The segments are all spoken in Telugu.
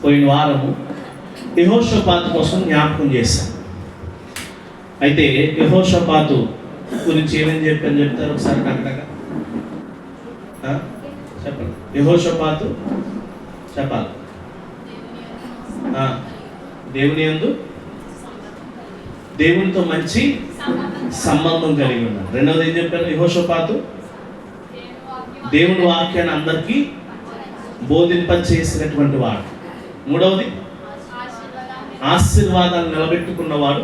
పోయిన వారము యెహోషాపాతు కోసం జ్ఞాపకం చేశాను. అయితే యెహోషాపాతు గురించి ఏమేమి చెప్తారు ఒకసారి టకటక చెప్పండి. యెహోషాపాతు చెప్పాలి. దేవుని యందు దేవునితో మంచి సంబంధం కలిగి ఉన్నాడు. రెండవది ఏం చెప్పాను? యెహోషాపాతు దేవుని వాక్యాన్ని అందరికీ బోధింపచేసినటువంటి వాడు. మూడవది ఆశీర్వాదాలు నిలబెట్టుకున్నవాడు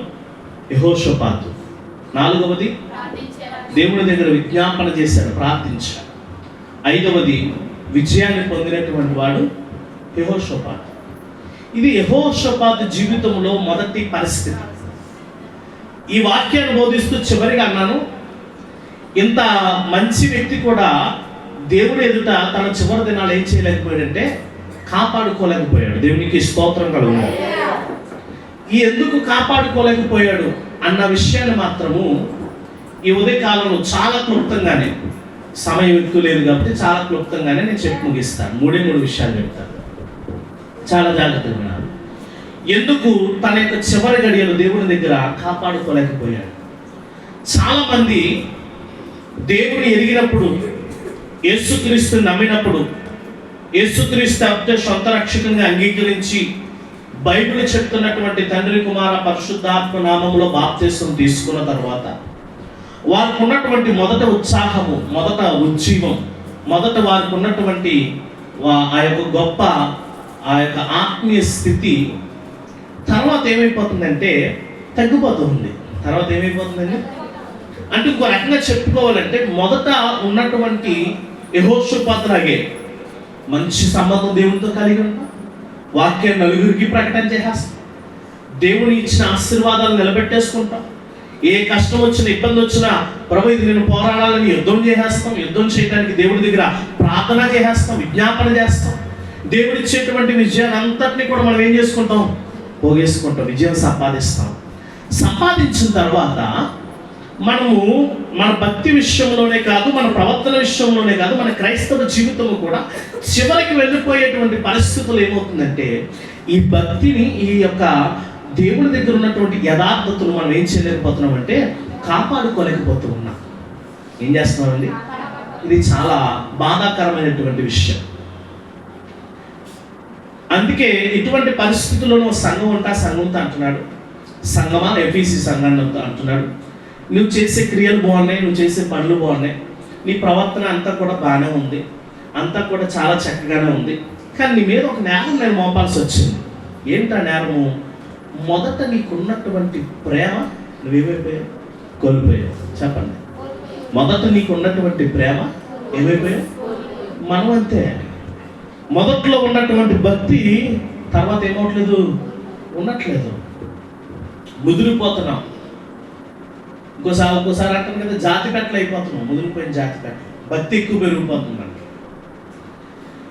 యెహోషాపాతు. నాలుగవది దేవుని దగ్గర విజ్ఞాపన చేశాడు, ప్రార్థించాడు. ఐదవది విజయాన్ని పొందినటువంటి వాడు యెహోషాపాతు. ఇది యెహోషాపాతు జీవితంలో మొదటి పరిస్థితి. ఈ వాక్యాన్ని బోధిస్తూ చివరిగా అన్నాను, ఇంత మంచి వ్యక్తి కూడా దేవుని ఎదుట తన చివరి దినాలు ఏం చేయలేకపోయాడంటే కాపాడుకోలేకపోయాడు. దేవునికి స్తోత్రం కలుగును. ఈ ఎందుకు కాపాడుకోలేకపోయాడు అన్న విషయాన్ని మాత్రము ఈ ఉదయకాలంలో చాలా క్లుప్తంగానే, సమయం ఎక్కువ లేదు కాబట్టి చాలా క్లుప్తంగానే నేను చెప్పి ముగిస్తాను. మూడు విషయాలు చెప్తాను, చాలా జాగ్రత్తగా వినాలి. ఎందుకు తన యొక్క చివరి గడియలు దేవుని దగ్గర కాపాడుకోలేకపోయాడు? చాలా మంది దేవుని ఎరిగినప్పుడు, యేసుక్రీస్తుని నమ్మినప్పుడు, యేసుక్రీస్తు సొంత రక్షకునిగా అంగీకరించి బైబిల్ చెప్తున్నటువంటి తండ్రి కుమార పరిశుద్ధాత్మ నామములో బాప్తిసం తీసుకున్న తర్వాత వారికి ఉన్నటువంటి మొదట ఉత్సాహము, మొదట ఉజ్జీవం, మొదట వారికి ఉన్నటువంటి ఆ యొక్క గొప్ప ఆ యొక్క ఆత్మీయ స్థితి తర్వాత ఏమైపోతుందంటే తగ్గిపోతుంది. తర్వాత ఏమైపోతుందండి అంటే ఇంకో రకంగా చెప్పుకోవాలంటే మొదట ఉన్నటువంటి యెహోషాపాతు లాగే మంచి సంబంధం దేవునితో కలిగి ఉంటాం, వాక్యాన్ని నలుగురికి ప్రకటన చేసేస్తాం, దేవుని ఇచ్చిన ఆశీర్వాదాలు నిలబెట్టేసుకుంటాం. ఏ కష్టం వచ్చినా, ఇబ్బంది వచ్చినా, ప్రభు ఇది నేను పోరాడాలని యుద్ధం చేసేస్తాం. యుద్ధం చేయడానికి దేవుడి దగ్గర ప్రార్థన చేసేస్తాం, విజ్ఞాపన చేస్తాం. దేవుడు ఇచ్చేటువంటి విజయాన్ని అంతటినీ కూడా మనం ఏం చేసుకుంటాం? పోగేసుకుంటాం, విజయం సంపాదిస్తాం. సంపాదించిన తర్వాత మనము మన భక్తి విషయంలోనే కాదు, మన ప్రవర్తన విషయంలోనే కాదు, మన క్రైస్తవ జీవితము కూడా చివరికి వెళ్ళిపోయేటువంటి పరిస్థితులు ఏమవుతుందంటే ఈ భక్తిని, ఈ యొక్క దేవుని దగ్గర ఉన్నటువంటి యథార్థతను మనం ఏం చేయలేకపోతున్నాం అంటే కాపాడుకోలేకపోతూ ఉన్నాం. ఏం చేస్తున్నామండి? ఇది చాలా బాధాకరమైనటువంటి విషయం. అందుకే ఇటువంటి పరిస్థితుల్లోనూ సంఘం ఉంటా, సంఘంతో అంటున్నాడు, సంఘమా ఎఫీసీ సంఘంతో అంటున్నాడు, నువ్వు చేసే క్రియలు బాగున్నాయి, నువ్వు చేసే పనులు బాగున్నాయి, నీ ప్రవర్తన అంతా కూడా బాగానే ఉంది, అంతా కూడా చాలా చక్కగానే ఉంది, కానీ నీ మీద ఒక నేరం నేను మోపాల్సి వచ్చింది. ఏంటా నేరము? మొదట నీకున్నటువంటి ప్రేమ నువ్వేమైపోయావు? కోల్పోయావు. చెప్పండి. మొదట నీకున్నటువంటి ప్రేమ ఏమైపోయావు? మనం అంతే. మొదట్లో ఉన్నటువంటి భక్తి తర్వాత ఏమవట్లేదు, ఉండట్లేదు, ముదిరిపోతున్నాం. ఒక్కోసారి అంటాం కదా, జాతి పెట్టలు అయిపోతున్నాం, ముదిరిపోయిన జాతి పెట్టలు. భక్తి ఎక్కువ పెరిగిపోతుంది మనకి.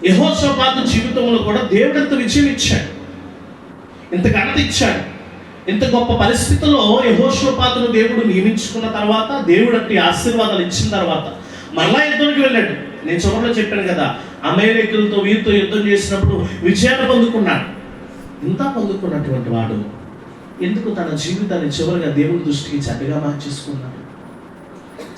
యెహోషాపాతు జీవితంలో కూడా దేవుడు ఎంత విజయం ఇచ్చాడు, ఇంత ఘనత ఇచ్చాడు. ఇంత గొప్ప పరిస్థితుల్లో యెహోషాపాతును దేవుడు నియమించుకున్న తర్వాత, దేవుడు అట్టి ఆశీర్వాదాలు ఇచ్చిన తర్వాత మళ్ళా యుద్ధానికి వెళ్ళాడు. నేను చివరిలో చెప్పాను కదా, అమేరికలతో వీరితో యుద్ధం చేసినప్పుడు విజయాన్ని పొందుకున్నాడు. ఇంత పొందుకున్నటువంటి వాడు ఎందుకు తన జీవితాన్ని చివరిగా దేవుని దృష్టికి చెడ్డగా మార్చేసుకున్నాడు?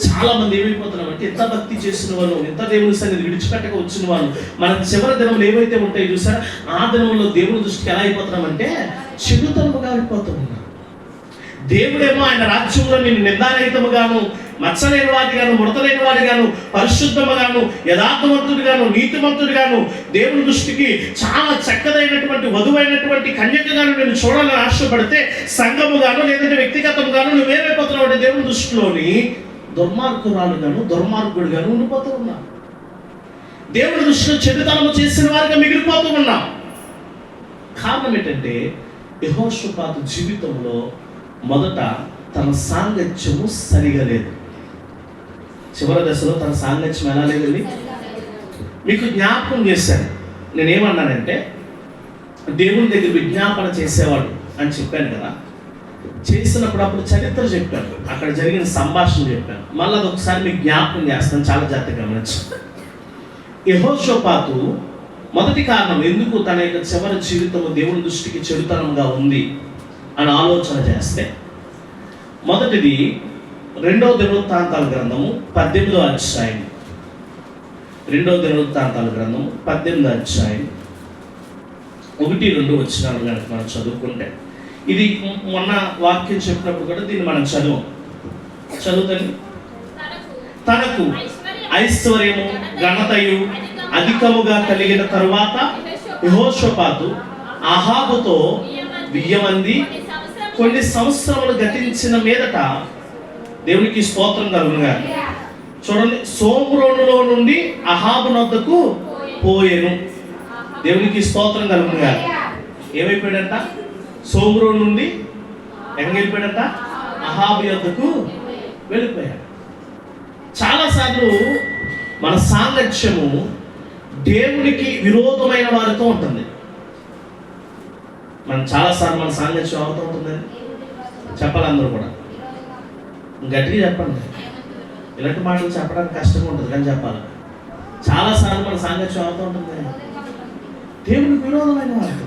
చాలా మంది ఏమైపోతున్నామంటే ఎంత భక్తి చేసిన వాళ్ళు, ఎంత దేవుని సన్నిధి విడిచిపెట్టక వచ్చిన వాళ్ళు, మన చివరి దినములు ఏవైతే ఉంటాయో చూసారా, ఆ దినంలో దేవుని దృష్టికి ఎలా అయిపోతున్నామంటే చెడుతనముగా అయిపోతూ ఉన్నాం. దేవుడేమో ఆయన రాజ్యంలో నిన్ను నిందారహితముగాను, మచ్చలేని వాడిగాను, ముడతలేని వాడిగాను, పరిశుద్ధముగాను, యథార్థవంతుడిగాను, నీతిమంతుడిగాను, దేవుని దృష్టికి చాలా చక్కదైనటువంటి వధువైనటువంటి కన్యకగాను నేను చూడాలని ఆశపడితే, సంఘముగాను లేదంటే వ్యక్తిగతముగాను నువ్వేమైపోతున్నావు అంటే దేవుని దృష్టిలోని దుర్మార్గురాలుగాను, దుర్మార్గుడిగాను ఉండిపోతూ ఉన్నాం. దేవుని దృష్టిలో చెడుతనము చేసిన వారిగా మిగిలిపోతూ ఉన్నాం. కారణం ఏంటంటే యెహోషాపాతు జీవితంలో మొదట తన సాంగత్యము సరిగా లేదు. చివరి దశలో తన సాంగత్యం ఎలా లేదండి? మీకు జ్ఞాపకం చేశాను. నేనేమన్నానంటే దేవుని దగ్గర విజ్ఞాపన చేసేవాడు అని చెప్పాను కదా. చేసినప్పుడు అప్పుడు చరిత్ర చెప్పాను, అక్కడ జరిగిన సంభాషణ చెప్పాను. మళ్ళీ అదొకసారి మీకు జ్ఞాపకం చేస్తాను, చాలా జాగ్రత్తగా గమనించండి. యెహోషాపాతు మొదటి కారణం ఎందుకు తన యొక్క చివరి జీవితము దేవుని దృష్టికి చెడుతనంగా ఉంది అని ఆలోచన చేస్తే, మొదటిది 2వ దినవృత్తాంతాల గ్రంథము 18వ అధ్యాయం. 2వ దినవృత్తాంతాల గ్రంథము 18వ అధ్యాయం 1-2 వచనాలు కనుక మనం చదువుకుంటే, ఇది మొన్న వాక్యం చెప్పినప్పుడు కూడా దీన్ని మనం చదువుతాను. తనకు ఐశ్వర్యము ఘనతయు అధికముగా కలిగిన తరువాత యెహోషాపాతు అహాబుతో వియ్యమంది కొన్ని సంవత్సరములు గతించిన మీదట దేవునికి స్తోత్రం కలుగునుగా. చూడండి, సోమ్రోనులో నుండి అహాబు నొద్దకు పోయెను. దేవునికి స్తోత్రం కలుగునుగా. ఏమైపోయాడంట? సోమ్రోను నుండి ఎక్కడికి వెళ్ళిపోయాడంట? అహాబు యొద్దకు వెళ్ళిపోయాడు. చాలాసార్లు మన సాంగత్యము దేవునికి విరోధమైన వారితో ఉంటుంది. చాలాసార్లు మన సాంగత్యం అవుతూ ఉంటుందని చెప్పాలి. అందరూ కూడా గట్టిగా చెప్పండి. ఇలాంటి మాటలు చెప్పడానికి కష్టంగా ఉంటుంది కానీ చెప్పాలి. చాలాసార్లు మన సాంగత్యం అవుతూ ఉంటుంది దేవునికి విరోధమైన వారితో.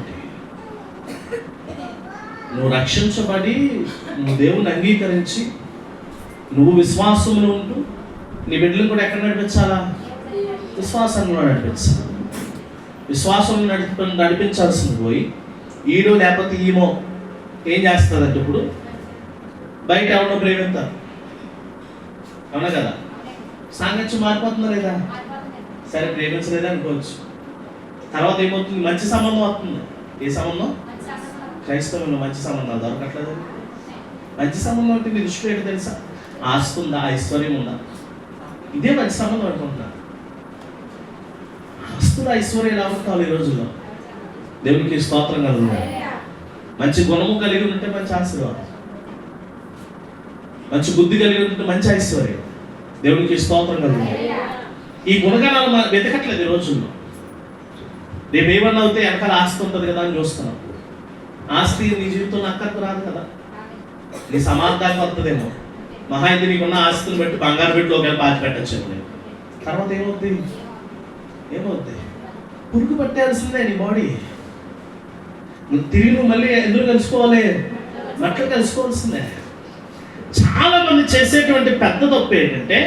నువ్వు రక్షించబడి నువ్వు దేవుని అంగీకరించి నువ్వు విశ్వాసంలో ఉంటూ నీ బిడ్డలు కూడా ఎక్కడ నడిపించాలా? విశ్వాసంలో నడిపించాలి. విశ్వాసంలో నడిపించాల్సింది పోయి ఈడో లేకపోతే ఈమో ఏం చేస్తుందంటే ఇప్పుడు బయట ఎవరినో ప్రేమిస్తారు. అవునా కదా? సాంగత్యం మారిపోతుందా లేదా? సరే, ప్రేమించలేదా అనుకోవచ్చు. తర్వాత ఏమవుతుంది? మంచి సంబంధం వస్తుంది. ఏ సంబంధం? క్రైస్తవంలో మంచి సంబంధాలు దొరకట్లేదు. మంచి సంబంధం అంటే నీ దృష్టి ఏంటో తెలుసా? ఆస్తి ఉందా? ఐశ్వర్యం ఉందా? ఇదే మంచి సంబంధం అనుకుంటున్నా. ఆస్తులు ఐశ్వర్యాలు అవకాలు ఈ రోజుల్లో. దేవునికి స్తోత్రం కలుగుతుంది. మంచి గుణము కలిగి ఉంటే మంచి ఆశీర్వాదం, మంచి బుద్ధి కలిగి ఉంటే మంచి ఐశ్వర్యం. దేవునికి స్తోత్రం కలుగుతుంది. ఈ గుణగణాలు మనం వెతకట్లేదు ఈ రోజుల్లో. రేపు ఏమన్నా అవుతే వెనకాల ఆస్తి ఉంటుంది కదా అని చూస్తున్నాం. ఆస్తి నీ జీవితంలో అక్కడికి రాదు కదా, నీ సమాధానం వస్తుందేమో. మహా అయితే నీకున్న ఆస్తుని బట్టి బంగారు బిడ్డలోకి పాతి పెట్టచ్చు. తర్వాత ఏమవుద్ది? పురుగు పట్టాల్సిందే నీ బాడీ. నువ్వు తిరిగి మళ్ళీ ఎందుకు కలుసుకోవాలి? మట్లు కలుసుకోవాల్సిందే. చాలా మంది చేసేటువంటి పెద్ద తప్పు ఏంటంటే,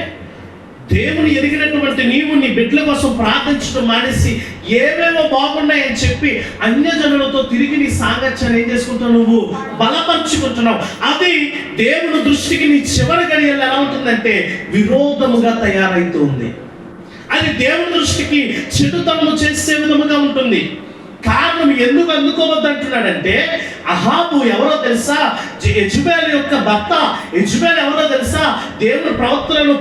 దేవుని ఎరిగినటువంటి నీవు నీ బిడ్డల కోసం ప్రార్థించడం మానేసి ఏవేవో బాగున్నాయని చెప్పి అన్యజనులతో తిరిగి నీ సాంగత్యాన్ని ఏం చేసుకుంటావు? నువ్వు బలపరుచుకుంటున్నావు. అది దేవుని దృష్టికి నీ చివరి గడియల్లో ఎలా ఉంటుందంటే విరోధముగా తయారైతుంది. అది దేవుని దృష్టికి చెడుతనము చేసే విధముగా ఉంటుంది. కారణం ఎందుకు అందుకోవద్దు అంటున్నాడంటే, అహాబు ఎవరో తెలుసా? యెజబెల్ యొక్క భర్త. యెజబెల్ ఎవరో తెలుసా? దేవుని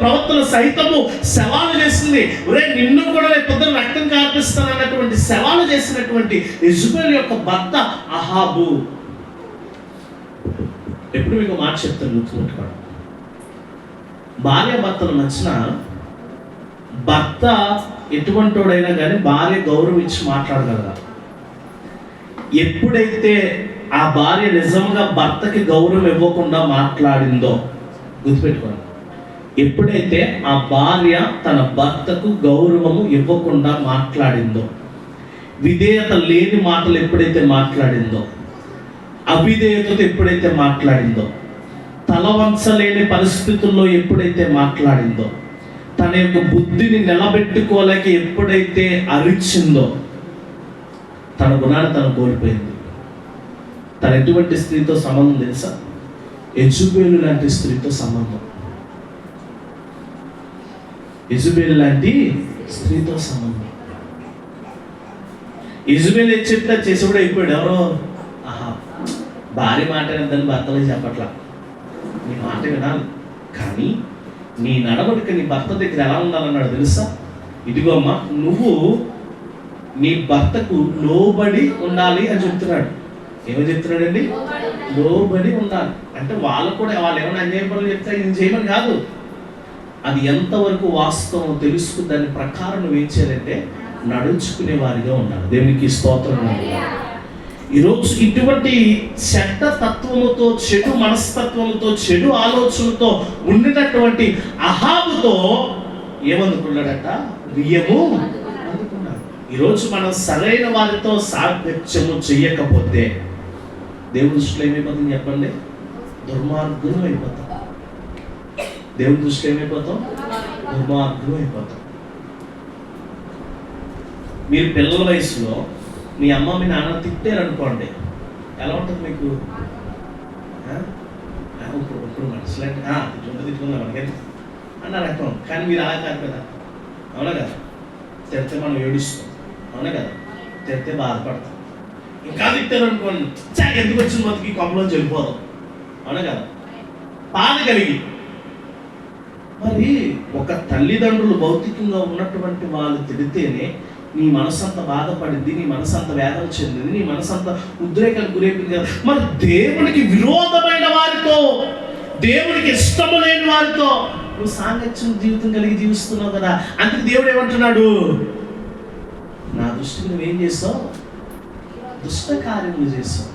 ప్రవక్తలు సైతము సవాలు చేసింది. ఒరే, నిన్ను కూడా పొద్దున రక్తం కార్పిస్తాను అన్నటువంటి సవాలు చేసినటువంటి యెజబెల్ యొక్క భర్త అహాబు. ఎప్పుడు మీకు మాట చెప్తాను, గుర్తుపెట్టుకోండి. భార్య భర్తల మధ్యన భర్త ఎటువంటివాడైనా కానీ భార్య గౌరవించి మాట్లాడగలరా? ఎప్పుడైతే ఆ భార్య నిజంగా భర్తకి గౌరవం ఇవ్వకుండా మాట్లాడిందో, గుర్తుపెట్టుకోండి, ఎప్పుడైతే ఆ భార్య తన భర్తకు గౌరవము ఇవ్వకుండా మాట్లాడిందో, విధేయత లేని మాటలు ఎప్పుడైతే మాట్లాడిందో, అవిధేయతతో ఎప్పుడైతే మాట్లాడిందో, తల వంచలేని పరిస్థితుల్లో ఎప్పుడైతే మాట్లాడిందో, తన యొక్క బుద్ధిని నిలబెట్టుకోలేక ఎప్పుడైతే అరిచిందో, తన గుణాన్ని తను కోల్పోయింది. తన ఎటువంటి స్త్రీతో సంబంధం తెలుసా? యెజబెలు లాంటి స్త్రీతో సంబంధం. యెజబెలు లాంటి స్త్రీతో సంబంధం. యెజబెలు ఏం చెప్తే చేసి కూడా అయిపోయాడు. ఎవరో భార్య మాట వినద్దని భర్తలే చెప్పట్లా. నీ మాట వినాలి, కానీ నీ నడవడిక నీ భర్త దగ్గర ఎలా ఉండాలన్నాడు తెలుసా? ఇదిగో అమ్మా, నువ్వు నీ భర్తకు లోబడి ఉండాలి అని చెప్తున్నాడు. ఏమో చెప్తున్నాడండి? లోబడి ఉండాలి అంటే వాళ్ళు ఏమైనా అన్యాయ పనులు చెప్తే ఇది చేయమని కాదు. అది ఎంతవరకు వాస్తవం తెలుసుకుని దాని ప్రకారం నువ్వు ఏం చేయాలంటే నడుచుకునే వారిగా ఉండాలి. దేవునికి స్తోత్రం. ఈరోజు ఇటువంటి చెడ్డ తత్వముతో, చెడు మనస్తత్వముతో, చెడు ఆలోచనలతో ఉండినటువంటి అహాబుతో ఏమనుకున్నాడట? బియ్యము అందుకున్నాడు. ఈరోజు మనం సరైన వారితో సాంగత్యము చెయ్యకపోతే దేవుడి దృష్టిలో ఏమైపోతుంది చెప్పండి? దుర్మార్గులు అయిపోతాం. దేవుడి దృష్టిలో ఏమైపోతాం? దుర్మార్గులు అయిపోతాం. మీరు పిల్లల వయసులో మీ అమ్మ మీ నాన్న తిట్టారనుకోండి, ఎలా ఉంటుంది మీకు? ఇప్పుడు మనసులో తిట్టుకుందాం మనకి అన్నారు అర్థం. కానీ మీరు అలా కాదు కదా, అవునా కదా? తిడితే మనం ఏడుస్తాం, అవునా కదా? తిడితే బాధపడతాం. ఇంకా తిట్టారు అనుకోండి, ఎందుకు వచ్చిన మొదటికి కొంపలో చెడిపోదాం, అవునా కదా? బాధ కలిగి. మరి ఒక తల్లిదండ్రులు భౌతికంగా ఉన్నటువంటి వాళ్ళు తిడితేనే నీ మనసు అంత బాధపడింది, నీ మనసు అంత వేదన చెందింది, నీ మనసు అంత ఉద్రేకానికి గురైపోయింది కదా. మరి దేవునికి విరోధమైన వారితో, దేవునికి ఇష్టము లేని వారితో నువ్వు సాంగత్యం జీవితం కలిగి జీవిస్తున్నావు కదా. అందుకే దేవుడు ఏమంటున్నాడు? నా దృష్టికి నువ్వేం చేస్తావు? దుష్ట కార్యములు చేస్తావు,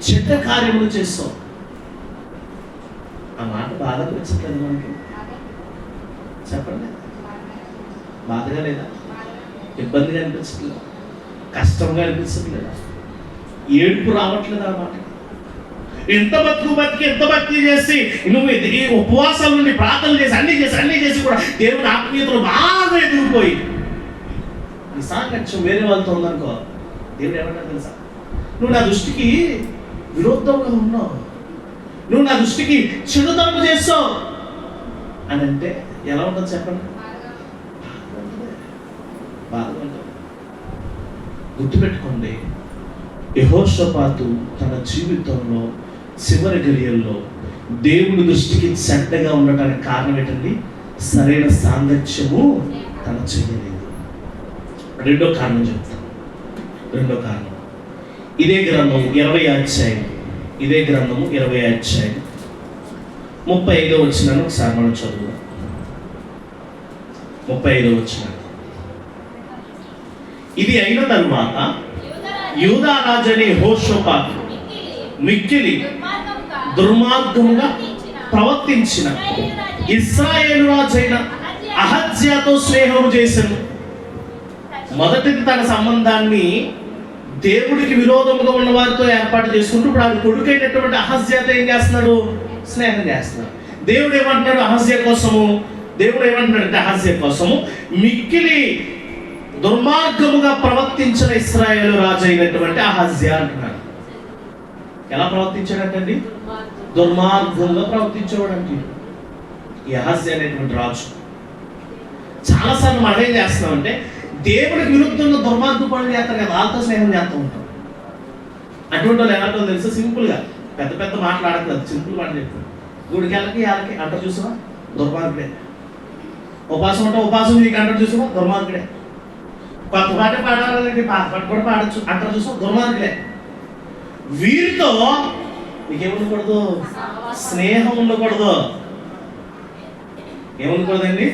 చెడ్డ కార్యములు చేస్తావు. ఆ మాట బాధ అనిపించట్లేదు మనకి? చెప్పండి, బాధగా లేదా? ఇబ్బందిగా అనిపించట్లేదా? కష్టంగా అనిపించట్లేదా? ఏడుపు రావట్లేదు అన్నమాట. ఎంత బతికి ఎంత భక్తి చేసి నువ్వు ఈ ఉపవాసాల నుండి ప్రార్థన చేసి అన్ని చేసి కూడా దేవుని ఆత్మీయతలు బాగా ఎదిగిపోయి నీ సాంగత్యం వేరే వాళ్ళతో ఉందనుకో, దేవుడు ఏమంటారు తెలుసా? నువ్వు నా దృష్టికి విరోధంగా ఉన్నావు, నువ్వు నా దృష్టికి చెడుతనం చేస్తావు అని అంటే ఎలా ఉంటుంది చెప్పండి? బాధగా ఉంటుంది. గుర్తుపెట్టుకోండి, యెహోషాపాతు తన జీవితంలో చివరి గడియల్లో దేవుని దృష్టికి చెడ్డగా ఉండటానికి కారణం ఏంటండి? సరైన సాంగత్యము తన చేయలేదు. రెండో కారణం చెప్తాను. రెండో కారణం ఇదే గ్రంథం 20వ అధ్యాయం, ఇదే గ్రంథము 20వ అధ్యాయం 35వ వచనాన్ని ఒకసారి మనం చదువుదాం. 35వ వచనం. ఇది అయిన తరువాత యూదా రాజని యెహోషాపాతు మిక్కిలి దుర్మార్గముగా ప్రవర్తించిన ఇశ్రాయేలు రాజైన అహజ్యాతో స్నేహం చేశాను. మొదటిది తన సంబంధాన్ని దేవుడికి విరోధముగా ఉన్న వారితో ఏర్పాటు చేసుకుంటూ ఇప్పుడు ఆయన కొడుకైనటువంటి అహజ్యాతో ఏం చేస్తున్నాడు? స్నేహం చేస్తున్నాడు. దేవుడు ఏమంటున్నాడు అహజ్యా కోసము? దేవుడు ఏమంటున్నాడంటే అహజ్యా కోసము మిక్కిలి దుర్మార్గముగా ప్రవర్తించిన ఇశ్రాయేలు రాజు అయినటువంటి అహజ్యా అంటున్నాడు. ఎలా ప్రవర్తించాడంటండి? దుర్మార్గంగా ప్రవర్తించేవాడండి ఈ అహజ్యా అనేటువంటి రాజు. చాలాసార్లు మనం ఏం చేస్తున్నామంటే దేవుడికి విరుద్ధంగా దుర్మార్గ పనులు చేస్తారు కదా, వాళ్ళతో స్నేహం చేస్తూ ఉంటాం. అటువంటి వాళ్ళు ఎలాంటో తెలుసు? సింపుల్గా పెద్ద పెద్ద మాట్లాడట్లేదు, సింపుల్ మాట చెప్తారు. గుడికి వాళ్ళకి అంటారు చూసావా? దుర్మార్గుడే. ఉపాసం అంటే ఉపాసం నీకు అంటారు చూసావా? దుర్మార్గుడే. కొత్త పాట పాడాలంటే పాత పాట కూడా పాడచ్చు అంటారు చూసావా? దుర్మార్గుడే. వీరితో నీకేముండకూడదు? స్నేహం ఉండకూడదు. ఏముండకూడదండి?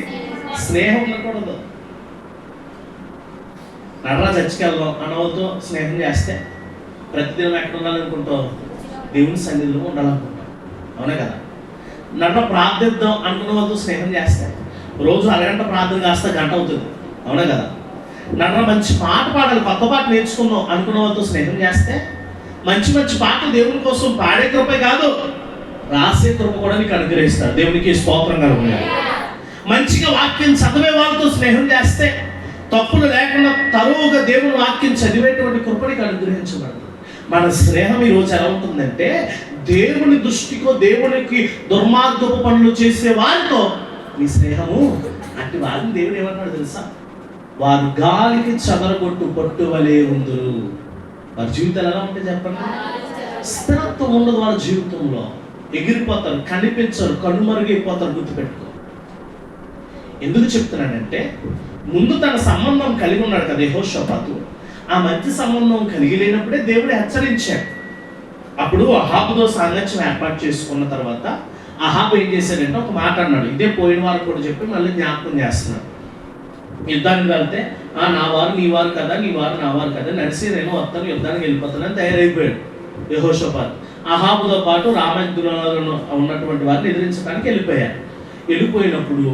స్నేహం ఉండకూడదు. నడరా చర్చికి వెళ్దాం అన్నవాళ్ళతో స్నేహం చేస్తే ప్రతిదినం ఎక్కడ ఉండాలనుకుంటావు? దేవుని సన్నిధిలో ఉండాలనుకుంటాం, అవునా కదా? నడర ప్రార్థిద్దాం అనుకున్న వాళ్ళతో స్నేహం చేస్తే రోజు అరగంట ప్రార్థన కాస్త గంట అవుతుంది, అవునా కదా? నడర మంచి పాట పాడాలి, కొత్త పాట నేర్చుకుందాం అనుకున్న వాళ్ళతో స్నేహం చేస్తే మంచి మంచి పాటలు దేవుని కోసం పాడే కృపే కాదు, రాసే కృప కూడా నీకు అనుగ్రహిస్తాడు. దేవునికి స్తోత్రం కలుగుతుంది. మంచిగా వాక్యం చదివే వాళ్ళతో స్నేహం చేస్తే తప్పులు లేకుండా తరువుగా దేవుని వాక్యం చదివేటువంటి కృపనికి అనుగ్రహించబడుతుంది. మన స్నేహం ఈరోజు ఎలా ఉంటుందంటే దేవుని దృష్టికో దేవునికి దుర్మార్గపు పనులు చేసే వారితో నీ స్నేహము అంటే వారిని దేవుడు ఏమన్నాడు తెలుసా? వారు గాలికి చెదరగొట్టు పొట్టు వలె ఉందురు. వారి జీవితాలు ఎలా ఉంటాయి చెప్పండి? స్థిరత్వం ఉండదు వారి జీవితంలో. ఎగిరిపోతారు, కనిపించరు, కనుమరుగైపోతారు. గుర్తుపెట్టుకో. ఎందుకు చెప్తున్నానంటే ముందు తన సంబంధం కలిగి ఉన్నాడు కదా యెహోషాపాతు. ఆ మంచి సంబంధం కలిగి లేనప్పుడే దేవుడు హెచ్చరించాడు. అప్పుడు అహాబుతో సాంగత్యం ఏర్పాటు చేసుకున్న తర్వాత అహాబు ఏం చేశాడంటే ఒక మాట అన్నాడు. ఇదే పోయిన వారు కూడా చెప్పి మళ్ళీ జ్ఞాపకం చేస్తున్నాడు. యుద్ధానికి వెళ్తే నా వారు నీ వారు కదా, నీ వారు నా వారు కదా, నడిచి నేను వస్తాను, యుద్ధానికి వెళ్ళిపోతానని తయారైపోయాడు యెహోషాపాతు. అహాబుతో పాటు రామద్దులలో ఉన్నటువంటి వారిని ఎదిరించడానికి వెళ్ళిపోయారు. వెళ్ళిపోయినప్పుడు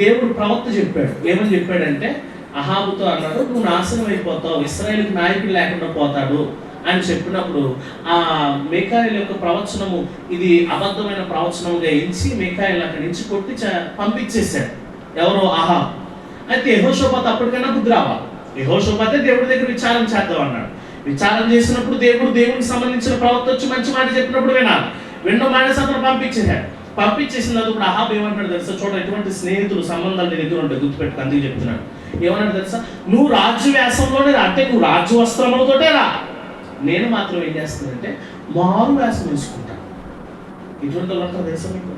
దేవుడు ప్రవక్త చెప్పాడు. ఏమని చెప్పాడంటే అహాబుతో అన్నాడు, నువ్వు నాశనం అయిపోతావు, ఇశ్రాయేలుకి నాయకుడు లేకుండా పోతాడు అని చెప్పినప్పుడు ఆ మీకాయేలు యొక్క ప్రవచనము ఇది అబద్ధమైన ప్రవచనముగా ఎంచి మీకాయేలు అక్కడి నుంచి కొట్టి పంపించేశాడు. ఎవరో అహాబ్. అయితే యెహోషాపాతు అప్పటికైనా బుద్ధి రావాలి. యెహోషాపాతే దేవుడి దగ్గర విచారం చేద్దాం అన్నాడు. విచారం చేసినప్పుడు దేవునికి సంబంధించిన ప్రవక్త వచ్చి మంచి మాట చెప్పినప్పుడు వినాలి. వినడం మానేసి అతను పంపించేసినప్పుడు ఇప్పుడు అహాబ్ ఏమంటాడు తెలుసా? చూడ ఎటువంటి స్నేహితులు సంబంధాలు నీ దగ్గర ఉంటాయి, గుర్తుపెట్టుకు. అందుకు చెప్తున్నాడు. ఏమన్నాడు తెలుసా? నువ్వు రాజ్య వ్యాసంలోనే రా, అంటే నువ్వు రాజ్య వస్త్రములతోటే రా, నేను మాత్రం ఏం చేస్తానంటే మారు వ్యాసం వేసుకుంటాను. ఇటువంటి వాళ్ళు అంటారు తెలుసా మీకు?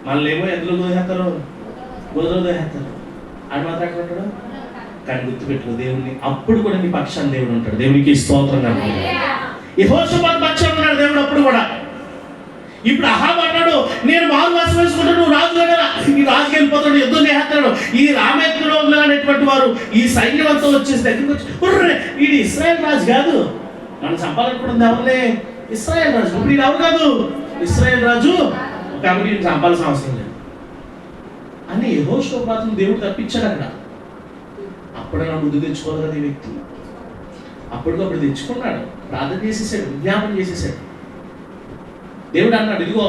మళ్ళీ ఏమో ఎందులో దోహేస్తారు, గోదలో దోహేస్తారు. అది మాత్రం ఎక్కడ ఉంటాడు? కానీ గుర్తుపెట్టుకో, దేవుడిని అప్పుడు కూడా నీ పక్షాన్ని దేవుడు ఉంటాడు. దేవునికి స్తోత్రం కాదు. యెహోషాపాతు పక్షాన్ని ఉన్నాడు దేవుడు అప్పుడు కూడా. ఇప్పుడు అహాబ్ అన్నాడు, నేను మారు వ్యాసం వేసుకుంటాను, నువ్వు రాజు కదా, ఈ రాజుకి వెళ్ళిపోతాడు, యుద్ధం చేస్తాడు. ఈ రామేత్తులో అనేటువంటి వారు ఈ సైన్యం అంతా వచ్చేసి దగ్గరికి వచ్చి, ఇది ఇశ్రాయేల్ రాజు కాదు, మనం చంపాలనుకుంటుంది ఎవరినే? ఇశ్రాయేల్ రాజు. ఇప్పుడు ఇది ఎవరు కాదు, ఇశ్రాయేల్ రాజు, కాబట్టి ఈయన చంపాల్సిన అవసరం లేదు అని యెహోషాపాతును దేవుడు తప్పించాడు అక్కడ. అప్పుడైనా బుద్ధి తెచ్చుకోవాలి కదా ఈ వ్యక్తి. అప్పటికప్పుడు తెచ్చుకున్నాడు, ప్రార్థన చేసేసాడు, విజ్ఞాపన చేసేసాడు. దేవుడు అన్నాడు, ఇదిగో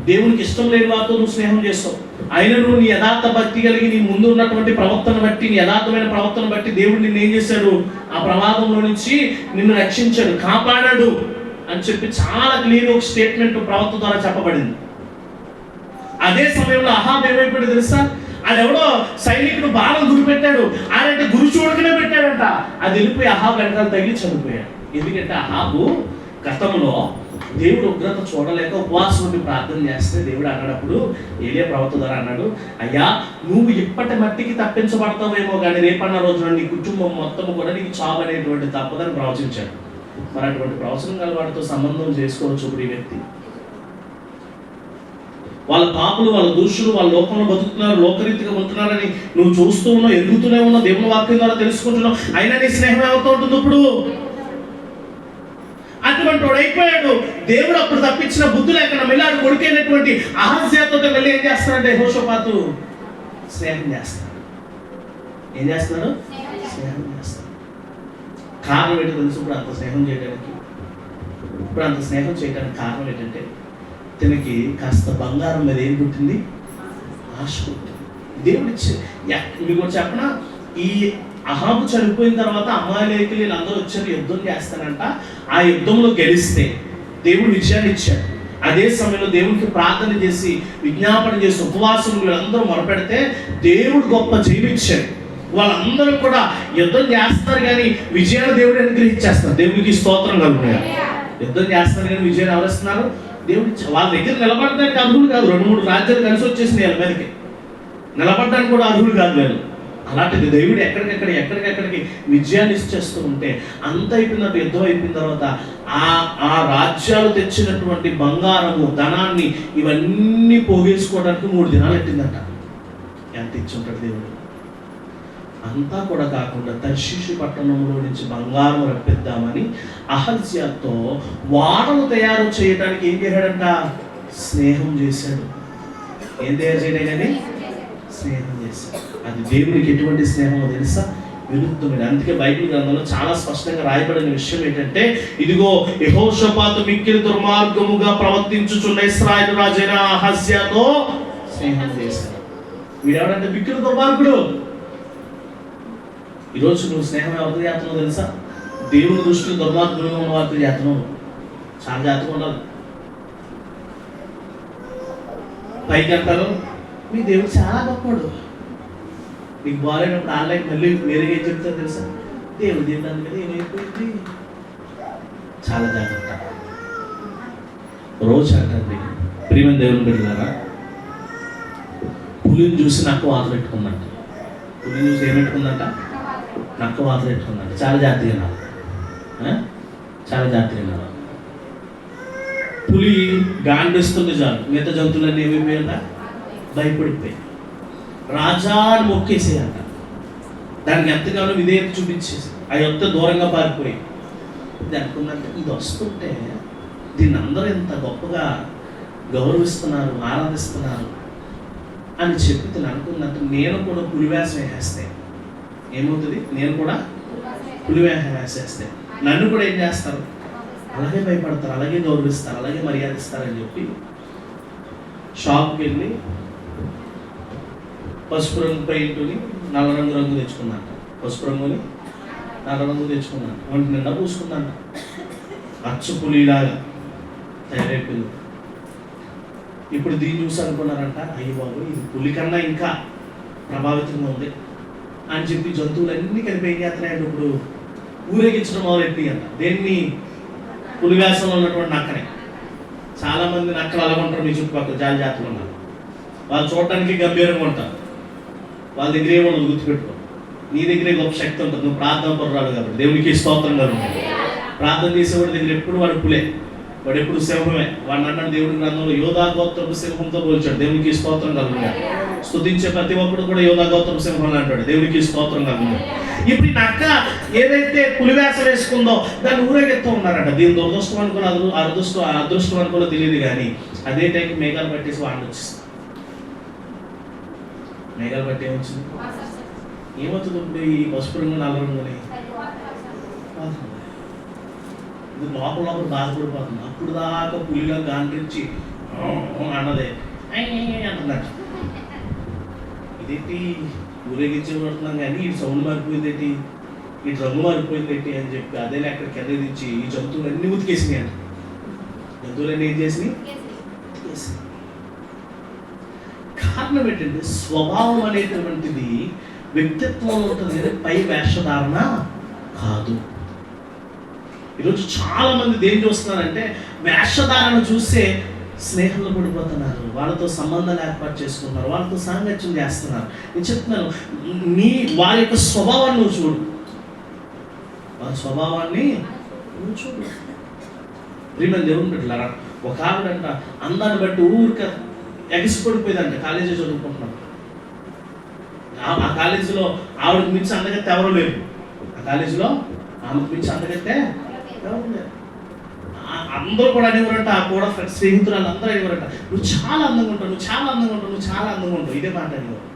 దేవునికి ఇష్టం లేని వారితో నువ్వు స్నేహం చేస్తావు, అయినా నువ్వు నీ యథార్థ భక్తి కలిగి నీ ముందు ఉన్నటువంటి ప్రవర్తన బట్టి, నీ యథార్థమైన ప్రవర్తన బట్టి దేవుడు నిన్ను ఏం చేశాడు? ఆ ప్రమాదంలో నుంచి నిన్ను రక్షించాడు, కాపాడాడు అని చెప్పి చాలా క్లియర్ ఒక స్టేట్మెంట్ ప్రవక్త ద్వారా చెప్పబడింది. అదే సమయంలో అహాబ్ ఏమైపోయాడు తెలుసా? అది ఎవడో సైనికుడు బాణం గురిపెట్టాడు, ఆయనంటే గురి చూడకనే పెట్టాడంట. అది వెళ్ళిపోయి అహాబ్ వెనకాల తగిలి చనిపోయాడు. ఎందుకంటే అహాబు గతంలో దేవుడు ఉగ్రత చూడలేక ఉపవాసం ఉండి ప్రార్థన చేస్తే దేవుడు అన్నప్పుడు ఏలియా ప్రవక్త ద్వారా అన్నాడు, అయ్యా నువ్వు ఇప్పటి మట్టికి తప్పించబడతావేమో కానీ రేపన్న రోజున నీ కుటుంబం మొత్తం కూడా నీకు చావు అనేటువంటి తప్పదని ప్రవచించాడు. మరి అటువంటి ప్రవచనం గల వాటితో సంబంధం చేసుకోవచ్చు ఇప్పుడు ఈ వ్యక్తి. వాళ్ళ పాపులు, వాళ్ళ దూషులు, వాళ్ళ లోకంలో బతుకుతున్నారు, లోకరీతిగా ఉంటున్నారని నువ్వు చూస్తూ ఉన్నావు, ఎదుగుతూనే ఉన్నావు, దేవుని వాక్యం ద్వారా తెలుసుకుంటున్నావు, అయినా నీ స్నేహం ఏమవుతూ ఉంటుంది ఇప్పుడు? అటువంటి వాడు అయిపోయాడు. దేవుడు అప్పుడు తప్పించిన బుద్ధి లేకుండా మిల్లాడు కొడుకైనటువంటి అహజ్యాతో వెళ్ళి ఏం చేస్తాడంటే యెహోషాపాతు స్నేహం చేస్తాడు. ఏం చేస్తున్నాడు? స్నేహం చేస్తాడు. కారణం ఏంటో తెలుసు? ఇప్పుడు అంత స్నేహం చేయడానికి కారణం ఏంటంటే తనకి కాస్త బంగారం మీద ఏం పుట్టింది? ఆశ పుట్టింది. దేవుడు మీకు చెప్పనా, ఈ అహాబు చనిపోయిన తర్వాత అమాలేకీయులు వీళ్ళందరూ వచ్చారు, యుద్ధం చేస్తానంట. ఆ యుద్ధంలో గెలిస్తే దేవుడు విజయాన్ని ఇచ్చాడు. అదే సమయంలో దేవుడికి ప్రార్థన చేసి విజ్ఞాపన చేసి ఉపవాసం వీళ్ళందరూ మొరపెడితే దేవుడు గొప్ప జయం ఇచ్చాడు. వాళ్ళందరూ కూడా యుద్ధం చేస్తారు కానీ విజయాన్ని దేవుడు అనుగ్రహించేస్తారు. దేవుడికి స్తోత్రం కలుగుతాయి. యుద్ధం చేస్తారు కానీ విజయాన్ని ఎవరిస్తున్నారు? దేవుడు. వాళ్ళ దగ్గర నిలబడడానికి అర్హులు కాదు. 2-3 రాజ్యాలు కలిసి వచ్చేసింది వాళ్ళ మీదకి, నిలబడడానికి కూడా అర్హులు కాదు వాళ్ళు. అలాంటిది దేవుడు ఎక్కడికెక్కడికి విజయాన్ని ఇచ్చేస్తూ ఉంటే అంత అయిపోయినట్టు యుద్ధం అయిపోయిన తర్వాత ఆ రాజ్యాలు తెచ్చినటువంటి బంగారము, ధనాన్ని ఇవన్నీ పోగేసుకోవడానికి 3 దినాలు పెట్టిందట. ఎంత ఇచ్చి ఉంటాడు దేవుడు? అంతా కూడా కాకుండా తర్షీషు పట్టణంలో నుంచి బంగారం రప్పిద్దామని అహజ్యాతో వాడలు తయారు చేయడానికి ఏం చేశాడంట? స్నేహం చేశాడు. ఏం తయారు చేయడం కానీ స్నేహం చేశాడు. అది దేవునికి ఎటువంటి స్నేహమో తెలుసా? విరుద్ధమైన. అందుకే బైబిల్ గ్రంథంలో చాలా స్పష్టంగా రాయబడిన విషయం ఏంటంటే, ఇదిగో యెహోషాపాతు మిక్కిలి దుర్మార్గముగా ప్రవర్తించుచున్న ఇశ్రాయేలు రాజైన అహజ్యాతో స్నేహం చేశాడు. వీడెవడంటే మిక్కిలి దుర్మార్గుడు. ఈరోజు నువ్వు స్నేహం ఎవరితో చేస్తున్నావు తెలుసా? దేవుని దృష్టిలో దుర్మార్గులుగా ఉన్న వారితో చేస్తున్నావు. చాలా జాగ్రత్తగా ఉండాలి. పైకి అంటారు మీ దేవుడు చాలా గొప్పవాడు, నీకు బాగాలేనప్పుడు ఆన్లైన్ మళ్ళీ వేరేగా ఏం చెప్తారు తెలుసా? దేవుడు తిన్నాను కదా ఏమైపోయింది. చాలా జాగ్రత్త. రోజు అంటండి ప్రియమైన దేవుని బిడ్డలారా, పులిని చూసి నక్క వాత పెట్టుకుందంట. పులిని చూసి ఏం పెట్టుకుందంట? నక్క వాత పెట్టుకుందంట. చాలా జాగ్రత్తగా, చాలా జాగ్రత్తగా. పులి గాండిస్తుంది చాలు, మిగతా జంతువులన్నీ ఏమైపోయాయంట? భయపడిపోయి రాజా అని మొక్కేసేయంట. దానికి ఎంతగానో విధేయత చూపించేసి ఆ యొక్క దూరంగా పారిపోయి ఇది అనుకున్నట్టు ఇది వస్తుంటే దీన్ని అందరూ ఎంత గొప్పగా గౌరవిస్తున్నారు, ఆరాధిస్తున్నారు. అని చెప్పి తను అనుకున్నట్టు నేను కూడా పులివేషం వేసేస్తే ఏమవుతుంది? నేను కూడా పులివేషం వేసేస్తే నన్ను కూడా ఏం చేస్తారు? అలాగే భయపడతారు, అలాగే గౌరవిస్తారు, అలాగే మర్యాద ఇస్తారని చెప్పి షాప్కి వెళ్ళి పసుపు రంగు పెయింట్ని నల్ల రంగు తెచ్చుకున్నాను. పసుపు రంగుని నల్ల రంగు తెచ్చుకున్నాను. ఒంటి నిండా పూసుకున్నాను. అచ్చు పులిలాగా తయారైపోయింది. ఇప్పుడు దీన్ని చూసి అనుకున్నారంట, అయ్యి బాబు ఇది పులి కన్నా ఇంకా ప్రభావితంగా ఉంది అని చెప్పి జంతువులన్నీ కలిపి ఏం చేస్తున్నాయంటే ఇప్పుడు ఊరేగించడం మొదలెట్టి అంట. దేన్ని? పులివేషంలో ఉన్నటువంటి నక్కనే. చాలామంది నక్కలు అలాగ ఉంటారు. మీ చుట్టుపక్కల జాలి జాతులు ఉన్నారు. వాళ్ళు చూడటానికి గంభీరంగా ఉంటారు. వాళ్ళ దగ్గర ఏమన్నా గుర్తుపెట్టుకో, నీ దగ్గరే గొప్ప శక్తి ఉంటుంది. నువ్వు ప్రార్థన పరురాలు కాబట్టి దేవునికి స్తోత్రం కలుగుతుంది. ప్రార్థన చేసేవాడి దగ్గర ఎప్పుడు వాడు పులే, వాడు ఎప్పుడు సింహమే. వాడిని అన్నాడు దేవుడి గ్రంథంలో యోధా గోత్రపు సింహంతో పోల్చాడు. దేవునికి స్తోత్రం కలుగుతుంది. స్తుతించే ప్రతి ఒక్కడు కూడా యోధా గోత్రపు సింహం అంటాడు. దేవునికి స్తోత్రం కలుగుతుంది. ఇప్పుడు ఈ నక్క ఏదైతే పులివేషం వేసుకుందో దాన్ని ఊరేగెత్తూ ఉన్నారంట. దీని దురదృష్టం అనుకున్న అదృష్టం అనుకోలో తెలియదు కానీ అదే టైంకి మేఘాలు పట్టేసి వాడిని వచ్చేస్తుంది. మేఘాలు పట్టి ఏమొచ్చింది? ఏమవుతుంది ఇప్పుడు ఈ పసుపు రంగు నల్ల రంగుని? ఇది లోపల లోపల బాధపడిపోతుంది. అప్పుడు దాకా పులిగా గాండ్రించి అన్నదే అంటున్నట్టు. ఇదేంటి ఊరేగించబడుతున్నాం కానీ ఈ సౌండ్ మారిపోయింది ఏంటి, ఈ రంగు మారిపోయింది ఏంటి అని చెప్పి అదే అక్కడ కింద దించి ఈ జంతువులన్నీ ఉతికేసినాయి అంట. జంతువులన్నీ ఏం చేసినాయి? కారణం ఏంటంటే స్వభావం అనేటువంటిది వ్యక్తిత్వం ఉంటుంది, పై వేషధారణ కాదు. ఈరోజు చాలా మంది దేని చూస్తున్నారంటే వేషధారణ చూసే స్నేహంలో పడిపోతున్నారు, వాళ్ళతో సంబంధాలు ఏర్పాటు చేసుకున్నారు, వాళ్ళతో సాంగత్యం చేస్తున్నారు. నేను చెప్తున్నాను, వారి యొక్క స్వభావాన్ని నువ్వు చూడు, వారి స్వభావాన్ని నువ్వు చూడు. ప్రియమైన దేవుని బిడ్డలారా, ఒక ఆవిడంట అందాన్ని బట్టి ఊరిక ఎగసిపడిపోయిందంట. కాలేజీ చదువుకుంటున్నాం. ఆ కాలేజీలో ఆవిడకి మించి అందగత్తే ఎవరూ లేరు. ఆ కాలేజీలో ఆమెకు మించి అందగత్తే ఎవరు లేరు. అందరూ కూడా అనేవారంట, ఆ కూడా స్నేహితురాలు అందరూ అనేవారంట, నువ్వు చాలా అందంగా ఉంటావు, నువ్వు చాలా అందంగా ఉంటావు, నువ్వు చాలా అందంగా ఉంటావు. ఇదే మాట అనేవారు.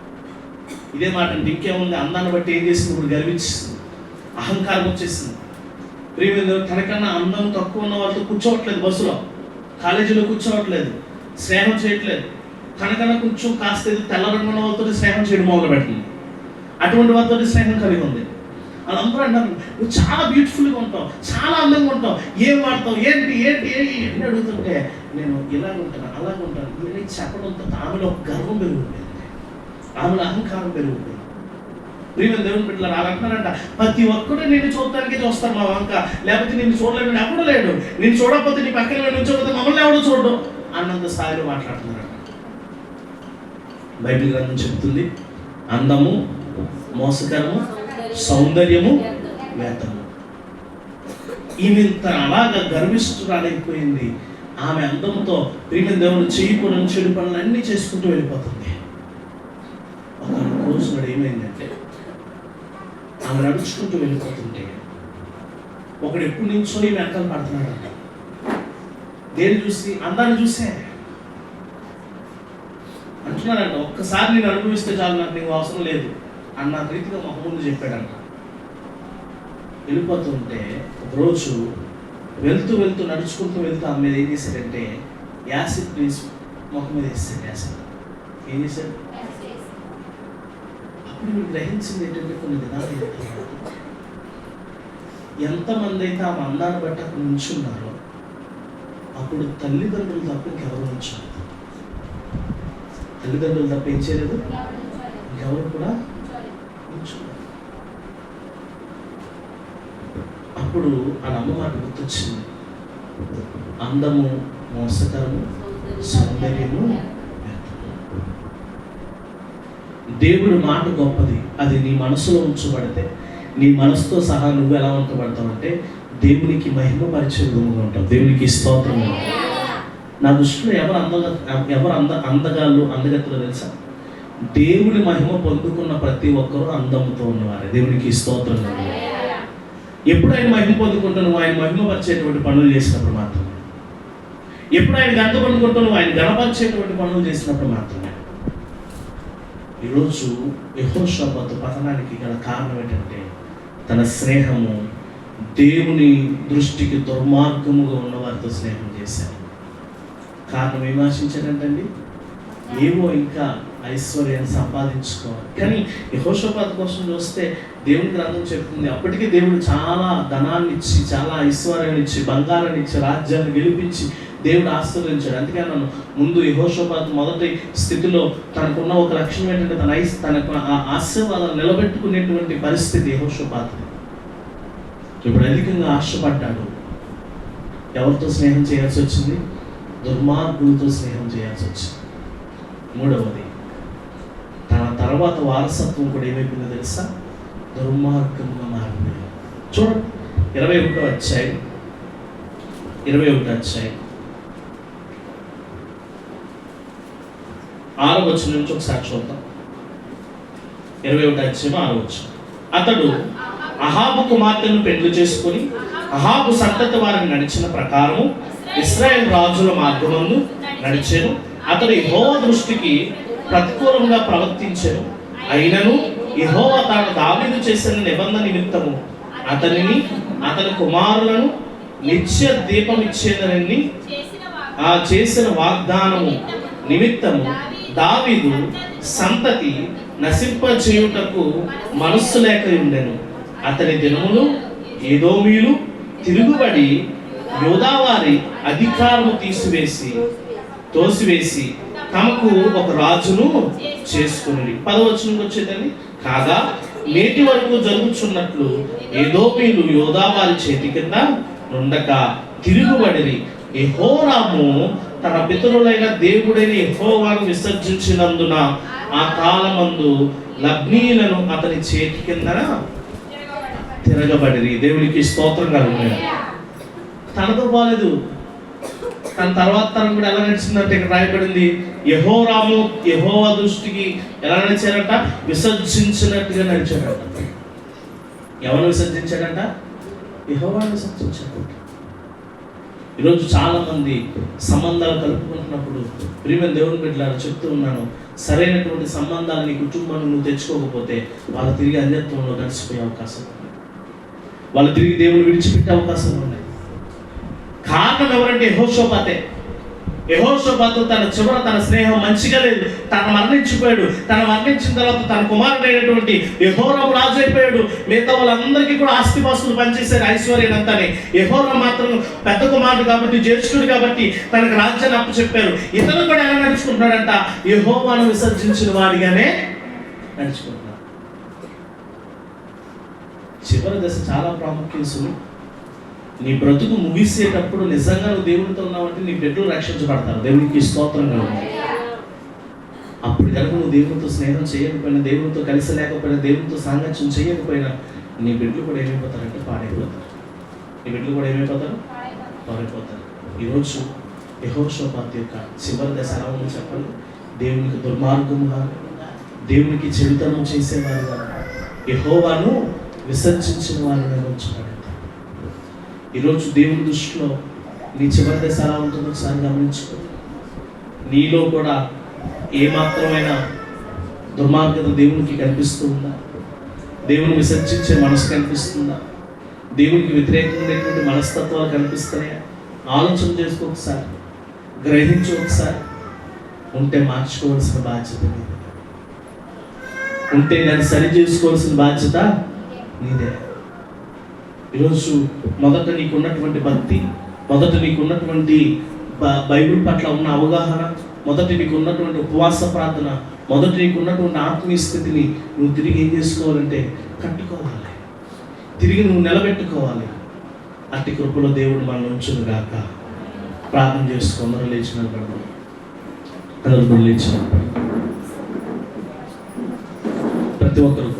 ఇదే మాట అంటే ఇంకేముంది? అందాన్ని బట్టి ఏం చేసింది? ఇప్పుడు గర్వించేస్తుంది, అహంకారం వచ్చేసింది. ప్రియమైన తనకన్నా అందం తక్కువ ఉన్న వాళ్ళతో కూర్చోవట్లేదు, బస్సులో కాలేజీలో కూర్చోవట్లేదు, స్నేహం చేయట్లేదు. తనకన్నా కొంచెం కాస్త తెల్ల రంగు ఉన్న వాళ్ళతో స్నేహం చేయడం మొదలు పెట్టింది. అటువంటి వాళ్ళతో స్నేహం కలిగి ఉంది. వాళ్ళందరూ అంటారు, నువ్వు చాలా బ్యూటిఫుల్గా ఉంటావు, చాలా అందంగా ఉంటావు, ఏం వాడతావు, ఏంటి ఏంటి ఏంటి అని అడుగుతుంటే నేను ఇలాగ ఉంటాను, అలాగ ఉంటాను. ఇవన్నీ చెప్పడంతో ఆమెలో గర్వం పెరిగిపోయింది, ఆమెలో అహంకారం పెరిగిపోయింది. ప్రియమైన దేవుని బిడ్డలారా, అలా అంటున్నారంట, ప్రతి ఒక్కరు నేను చూడటానికి చూస్తాను మా వంక, లేకపోతే నేను చూడలేను, ఎవడు లేడు, నేను చూడకపోతే నీ పక్కన నేను ఉంచకపోతే మమ్మల్ని ఎవడో చూడడం అన్నంత స్థాయిలో మాట్లాడుతున్నారంట. బైబిల్ గ్రంథం చెప్తుంది, అందము మోసకరము, సౌందర్యము వ్యర్థము. ఈమె అలాగా గర్విష్ఠురాలైపోయింది. ఆమె అందంతో ప్రియమైన దేవుడు చేయకూడని చెడు పనులన్నీ చేసుకుంటూ వెళ్ళిపోతుంది. ఒక రోజు నాడు ఏమైందంటే, ఆమె నడుచుకుంటూ వెళ్ళిపోతుంటే ఒకడు ఎప్పుడు నుంచో ఈమె వెనకాల పడుతున్నాడంట. దేని చూసి? అందాన్ని చూసే అంటున్నాడంట, ఒక్కసారి నేను అనుభవిస్తే చాలు, నాకు నీకు అవసరం లేదు అన్న రీతిగా మొహం ముందు చెప్పాడంట. వెళ్ళిపోతుంటే ఒకరోజు వెళ్తూ నడుచుకుంటూ వెళ్తూ ఆమె మీద ఏం చేశాడంటే యాసిడ్ ప్లీజ్ మొహం మీద వేసాడు. యాసిడ్ ఏం చేశాడు? అప్పుడు మీరు గ్రహించింది ఏంటంటే, కొన్ని దినాలు ఎంతమంది అయితే ఆమె అందాన్ని బట్టి అక్కడ నుంచున్నారో అప్పుడు తల్లిదండ్రులు తప్ప ఇంకెవరు ఉంచారు. తల్లిదండ్రులు తప్ప ఏం చేయలేదు, ఇంకెవరు కూడా ఉంచున్నారు. అప్పుడు ఆ అమ్మ మాట గుర్తొచ్చింది, అందము మోసకరము, సౌందర్యము. దేవుడి మాట గొప్పది, అది నీ మనసులో ఉంచబడితే నీ మనసుతో సహా నువ్వు ఎలా ఉంచబడతావు అంటే దేవునికి మహిమ పరిచే విధంగా ఉంటావు. దేవునికి స్తోత్రం. నా దృష్టిలో ఎవరు అందగాళ్ళు అందగత్తులో తెలుసా? దేవుడి మహిమ పొందుకున్న ప్రతి ఒక్కరూ అందముతో ఉన్నవారే. దేవునికి స్తోత్రం. ఎప్పుడు ఆయన మహిమ పొందుకుంటూ నువ్వు ఆయన మహిమపరిచేటువంటి పనులు చేసినప్పుడు మాత్రమే, ఎప్పుడు ఆయన గంట పొందుకుంటూ నువ్వు ఆయన గణపరిచేటువంటి పనులు చేసినప్పుడు మాత్రమే. ఈరోజు యెహోషాపాతు పతనానికి గల కారణం ఏంటంటే తన స్నేహము దేవుని దృష్టికి దుర్మార్గముగా ఉన్న వారితో స్నేహం చేశారు. కారణం ఏం ఆశించాడంటండి? ఏవో ఇంకా ఐశ్వర్యాన్ని సంపాదించుకోవాలి. కానీ యెహోషాపాతు కోసం చూస్తే దేవుని గ్రంథం చెప్తుంది, అప్పటికే దేవుడు చాలా ధనాన్ని ఇచ్చి, చాలా ఐశ్వర్యాన్ని ఇచ్చి, బంగారాన్ని ఇచ్చి, రాజ్యాన్ని గెలిపించి దేవుడు ఆశీర్వదించాడు. అందుకే నన్ను ముందు యెహోషాపాతు మొదటి స్థితిలో తనకున్న ఒక లక్షణం ఏంటంటే తనకు ఆ ఆశీర్వాదాలు నిలబెట్టుకునేటువంటి పరిస్థితి యెహోషాపాతు. ఇప్పుడు అధికంగా ఆశపడ్డాడు. ఎవరితో స్నేహం చేయాల్సి వచ్చింది? దుర్మార్గులతో స్నేహం చేయాల్సి వచ్చింది. మూడవది, తన తర్వాత వారసత్వం కూడా ఏమైపోయిందో తెలుసా? దుర్మార్గంగా మారిపోయింది. చూడండి 21వ అధ్యాయం 6వ వచనం నుంచి ఒకసారి చూద్దాం. 21వ అధ్యాయం 6వ వచనం. అతడు అహాబు కుమార్తెను పెళ్లి చేసుకుని అహాబు సంతతి వారిని నడిచిన ప్రకారము ఇశ్రాయేలు రాజుల మార్గమందు నడిచెను. అతడు యెహోవా దృష్టికి ప్రతికూలంగా ప్రవర్తించెను. అయినను యెహోవా తాను దావీదు చేసిన నిబంధన నిమిత్తము అతనిని అతని కుమారులను నిత్య దీపం ఇచ్చేదనని చేసిన వాగ్దానము నిమిత్తము దావీదు సంతతి నశింపచేయుటకు మనస్సు లేక ఉండెను. అతని దినములు ఏదోమీయులు తిరుగుబడి యోదావారి అధికారము తోసివేసి తమకు ఒక రాజును చేసుకుని 10వ వచనంకి వచ్చేదండి. కాగా నేటి వరకు జరుగుతున్నట్లు ఏదోమీయులు యోదావారి చేతి కింద నుండక తిరుగుబడిరి. యెహోరాము తన పితరులైన దేవుడైన యెహోవాను విసర్జించినందున ఆ కాలమందు లబ్నీయులను అతని చేతి కిందన తిరగబడిరి. దేవునికి స్తోత్రం కలుగును. తనతో బాలేదు, తన తర్వాత తరం కూడా ఎలా నడిచిందంటే ఇక్కడ రాయబడింది, యెహోరాము యెహోవా దృష్టికి ఎలా నడిచారంట? విసర్జించినట్టుగా నడిచాడంట. ఎవరు విసర్జించాడంట? యెహోవాను విసర్జించాడు. ఈరోజు చాలా మంది సంబంధాలు కలుపుకుంటున్నప్పుడు ప్రియమైన దేవుని బిడ్డలారా చెప్తూ ఉన్నాను, సరైనటువంటి సంబంధాలు నీ కుటుంబాన్ని నువ్వు తెచ్చుకోకపోతే వాళ్ళు తిరిగి అన్యత్వంలో కలిసిపోయే అవకాశం ఉంది. వాళ్ళు తిరిగి దేవుని విడిచిపెట్టే అవకాశం ఉన్నాయి. కారణం ఎవరంటే యెహోషాపాతే. యెహోషాపాతు తన స్నేహం మంచిగా లేదు. తను మరణించిపోయాడు. తను మరణించిన తర్వాత తన కుమారుడైనటువంటి యెహోరాము రాజు అయిపోయాడు. మిగతా వాళ్ళందరికీ కూడా ఆస్తిపాస్తులు పనిచేశారు, ఐశ్వర్యం అంతానే. యెహోరాము మాత్రం పెద్ద కుమారుడు కాబట్టి, జ్యేష్ఠుడు కాబట్టి తనకు రాజ్యాన్ని అప్పచెప్పారు. ఇతను కూడా ఎలా నడుచుకుంటున్నాడంట? యెహోవాను విసర్జించిన వాడిగానే నడుచుకుంటున్నాడు. చివరి దశ చాలా ప్రాముఖ్యం. నీ బ్రతుకు ముగిసేటప్పుడు నిజంగా నువ్వు దేవునితో ఉన్నావంటే నీ బిడ్డలు రక్షించబడతారు. దేవునికి స్తోత్రంగా ఉంది. అప్పుడు కనుక నువ్వు దేవునితో స్నేహం చేయకపోయినా, దేవునితో కలిసి లేకపోయినా, దేవునితో సాంగత్యం చేయకపోయినా నీ బిడ్డలు కూడా ఏమైపోతారంటే పాడైపోతారు. నీ బిడ్డలు కూడా ఏమైపోతారు? పాడైపోతారు. ఈరోజు యెహోషాపాతు యొక్క చివరి దశ ఎలా ఉందో చెప్పండి. దేవునికి దుర్మార్గముగా, దేవునికి చెడుతనం చేసేవారుగా, యెహోవాను విసర్జించిన వారిని ఉంచుతాడు. ఈరోజు దేవుని దృష్టిలో నీ చివరి దశ ఎలా ఉంటుందో ఒకసారి గమనించుకో. నీలో కూడా ఏమాత్రమైన దుర్మార్గత దేవునికి కనిపిస్తూ ఉందా? దేవుని విసర్జించే మనసు కనిపిస్తుందా? దేవునికి వ్యతిరేకమైనటువంటి మనస్తత్వాలు కనిపిస్తున్నాయా? ఆలోచన చేసుకో ఒకసారి, గ్రహించు ఒకసారి. ఉంటే మార్చుకోవాల్సిన బాధ్యత నీదే. ఉంటే దాన్ని సరి చేసుకోవాల్సిన బాధ్యత నీదే. ఈరోజు మొదట నీకున్నటువంటి భక్తి, మొదట నీకున్నటువంటి బైబిల్ పట్ల ఉన్న అవగాహన, మొదటి నీకున్నటువంటి ఉపవాస ప్రార్థన, మొదటి నీకున్నటువంటి ఆత్మీయ స్థితిని నువ్వు తిరిగి ఏం చేసుకోవాలంటే కట్టుకోవాలి, తిరిగి నువ్వు నిలబెట్టుకోవాలి. అట్టి కృపలో దేవుడు మనం ఉంచును గాక. ప్రార్థన చేసుకో. అందరూ లేచినప్పుడు ప్రతి ఒక్కరు